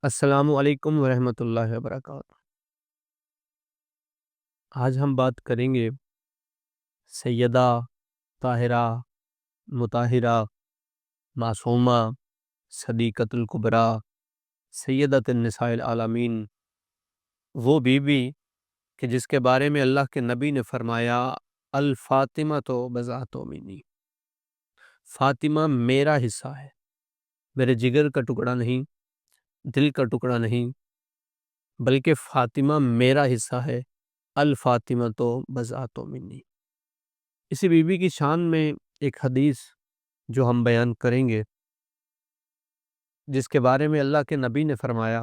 السلام علیکم ورحمۃ اللہ وبرکاتہ۔ آج ہم بات کریں گے سیدہ طاہرہ مطہرہ معصومہ صدیقۃ الکبریٰ سیدۃ النساء العالمین، وہ بی بی کہ جس کے بارے میں اللہ کے نبی نے فرمایا الفاطمہ تو بضعۃ منی، فاطمہ میرا حصہ ہے، میرے جگر کا ٹکڑا نہیں، دل کا ٹکڑا نہیں، بلکہ فاطمہ میرا حصہ ہے، الفاطمہ تو بضعۃ منی۔ اسی بی بی کی شان میں ایک حدیث جو ہم بیان کریں گے، جس کے بارے میں اللہ کے نبی نے فرمایا،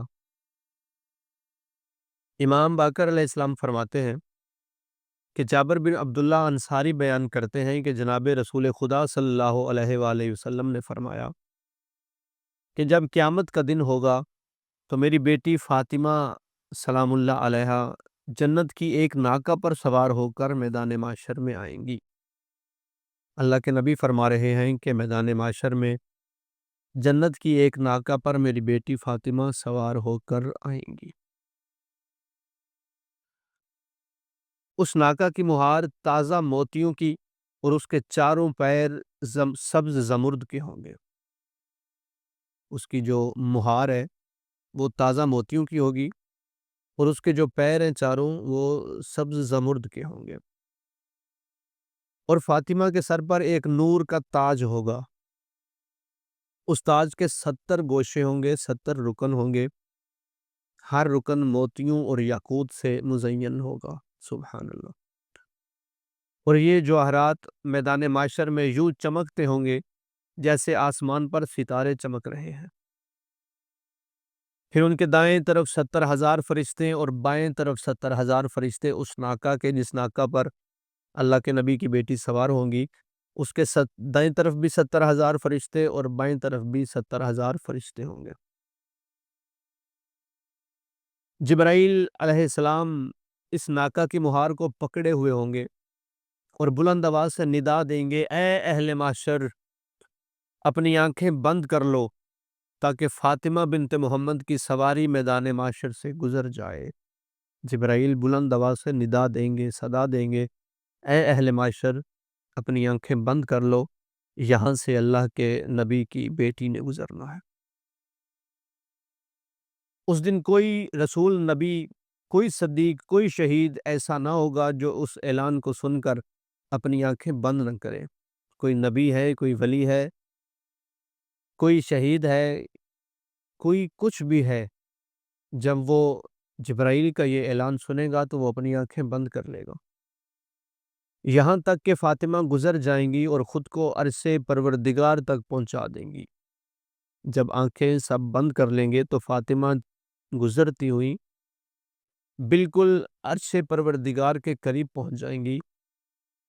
امام باقر علیہ السلام فرماتے ہیں کہ جابر بن عبداللہ انصاری بیان کرتے ہیں کہ جناب رسول خدا صلی اللہ علیہ وآلہ وسلم نے فرمایا کہ جب قیامت کا دن ہوگا تو میری بیٹی فاطمہ سلام اللہ علیہا جنت کی ایک ناکہ پر سوار ہو کر میدان معاشر میں آئیں گی۔ اللہ کے نبی فرما رہے ہیں کہ میدان معاشر میں جنت کی ایک ناکہ پر میری بیٹی فاطمہ سوار ہو کر آئیں گی۔ اس ناکہ کی مہار تازہ موتیوں کی اور اس کے چاروں پیر سبز زمرد کے ہوں گے۔ اس کی جو مہار ہے وہ تازہ موتیوں کی ہوگی اور اس کے جو پیر ہیں چاروں وہ سبز زمرد کے ہوں گے، اور فاطمہ کے سر پر ایک نور کا تاج ہوگا۔ اس تاج کے 70 گوشے ہوں گے، 70 رکن ہوں گے، ہر رکن موتیوں اور یاقوت سے مزین ہوگا۔ سبحان اللہ۔ اور یہ جواہرات میدان معاشر میں یوں چمکتے ہوں گے جیسے آسمان پر ستارے چمک رہے ہیں۔ پھر ان کے دائیں طرف 70,000 فرشتے اور بائیں طرف 70,000 فرشتے اس ناکہ کے، جس ناکہ پر اللہ کے نبی کی بیٹی سوار ہوں گی، اس کے دائیں طرف بھی 70,000 فرشتے اور بائیں طرف بھی 70,000 فرشتے ہوں گے۔ جبرائیل علیہ السلام اس ناکہ کی مہار کو پکڑے ہوئے ہوں گے اور بلند آواز سے ندا دیں گے، اے اہل معاشر، اپنی آنکھیں بند کر لو تاکہ فاطمہ بنت محمد کی سواری میدان معاشر سے گزر جائے۔ جبرائیل بلند آواز سے ندا دیں گے، صدا دیں گے، اے اہل معاشر، اپنی آنکھیں بند کر لو، یہاں سے اللہ کے نبی کی بیٹی نے گزرنا ہے۔ اس دن کوئی رسول، نبی، کوئی صدیق، کوئی شہید ایسا نہ ہوگا جو اس اعلان کو سن کر اپنی آنکھیں بند نہ کرے۔ کوئی نبی ہے، کوئی ولی ہے، کوئی شہید ہے، کوئی کچھ بھی ہے، جب وہ جبرائیل کا یہ اعلان سنے گا تو وہ اپنی آنکھیں بند کر لے گا، یہاں تک کہ فاطمہ گزر جائیں گی اور خود کو عرش پروردگار تک پہنچا دیں گی۔ جب آنکھیں سب بند کر لیں گے تو فاطمہ گزرتی ہوئی بالکل عرش پروردگار کے قریب پہنچ جائیں گی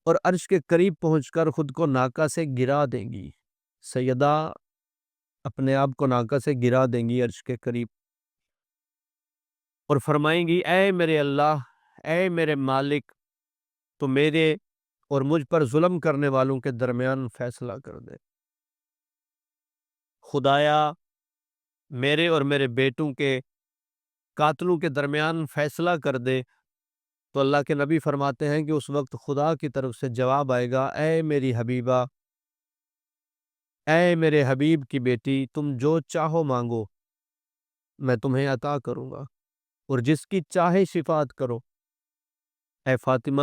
اور عرش کے قریب پہنچ کر خود کو ناکہ سے گرا دیں گی۔ سیدہ اپنے آپ کو ناکہ سے گرا دیں گی عرش کے قریب اور فرمائیں گی، اے میرے اللہ، اے میرے مالک، تو میرے اور مجھ پر ظلم کرنے والوں کے درمیان فیصلہ کر دے۔ خدایا میرے اور میرے بیٹوں کے قاتلوں کے درمیان فیصلہ کر دے۔ تو اللہ کے نبی فرماتے ہیں کہ اس وقت خدا کی طرف سے جواب آئے گا، اے میری حبیبہ، اے میرے حبیب کی بیٹی، تم جو چاہو مانگو، میں تمہیں عطا کروں گا، اور جس کی چاہے شفاعت کرو۔ اے فاطمہ،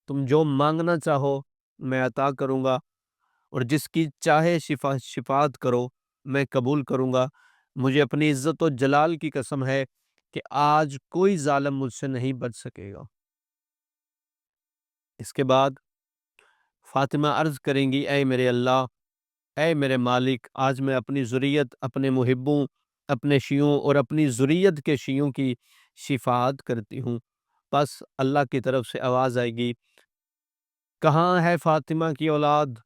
تم جو مانگنا چاہو میں عطا کروں گا، اور جس کی چاہے شفاعت کرو میں قبول کروں گا۔ مجھے اپنی عزت و جلال کی قسم ہے کہ آج کوئی ظالم مجھ سے نہیں بچ سکے گا۔ اس کے بعد فاطمہ عرض کریں گی، اے میرے اللہ، اے میرے مالک، آج میں اپنی ذریت، اپنے محبوں، اپنے شیعوں اور اپنی ذریت کے شیعوں کی شفاعت کرتی ہوں۔ بس اللہ کی طرف سے آواز آئے گی، کہاں ہے فاطمہ کی اولاد؟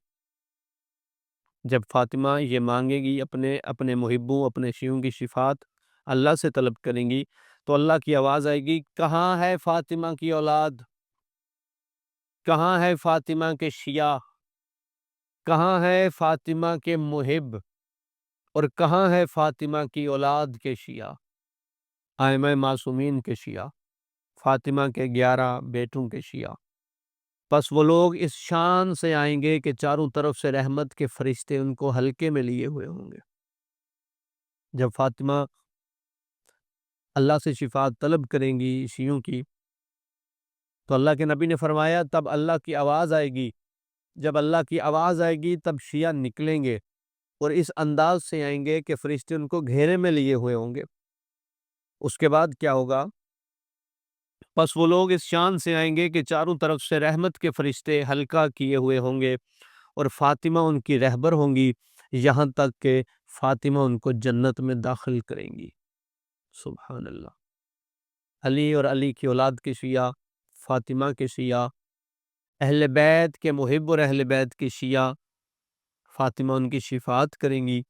جب فاطمہ یہ مانگے گی، اپنے محبوں، اپنے شیعوں کی شفاعت اللہ سے طلب کریں گی، تو اللہ کی آواز آئے گی، کہاں ہے فاطمہ کی اولاد؟ کہاں ہے فاطمہ کے شیعہ؟ کہاں ہے فاطمہ کے محب؟ اور کہاں ہے فاطمہ کی اولاد کے شیعہ، ائمہ معصومین کے شیعہ، فاطمہ کے 11 بیٹوں کے شیعہ؟ پس وہ لوگ اس شان سے آئیں گے کہ چاروں طرف سے رحمت کے فرشتے ان کو حلقے میں لیے ہوئے ہوں گے۔ جب فاطمہ اللہ سے شفاعت طلب کریں گی شیعوں کی، تو اللہ کے نبی نے فرمایا تب اللہ کی آواز آئے گی، جب اللہ کی آواز آئے گی تب شیعہ نکلیں گے اور اس انداز سے آئیں گے کہ فرشتے ان کو گھیرے میں لیے ہوئے ہوں گے۔ اس کے بعد کیا ہوگا؟ پس وہ لوگ اس شان سے آئیں گے کہ چاروں طرف سے رحمت کے فرشتے حلقہ کیے ہوئے ہوں گے اور فاطمہ ان کی رہبر ہوں گی، یہاں تک کہ فاطمہ ان کو جنت میں داخل کریں گی۔ سبحان اللہ۔ علی اور علی کی اولاد کے شیعہ، فاطمہ کے شیعہ، اہل بیت کے محب اور اہل بیت کے شیعہ، فاطمہ ان کی شفاعت کریں گی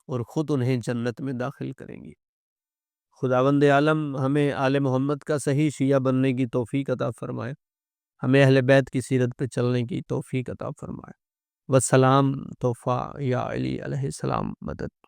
اور خود انہیں جنت میں داخل کریں گی۔ خداوند عالم ہمیں آل محمد کا صحیح شیعہ بننے کی توفیق عطا فرمائے، ہمیں اہل بیت کی سیرت پہ چلنے کی توفیق عطا فرمائے۔ والسلام تحفہ یا علی علیہ السلام مدد۔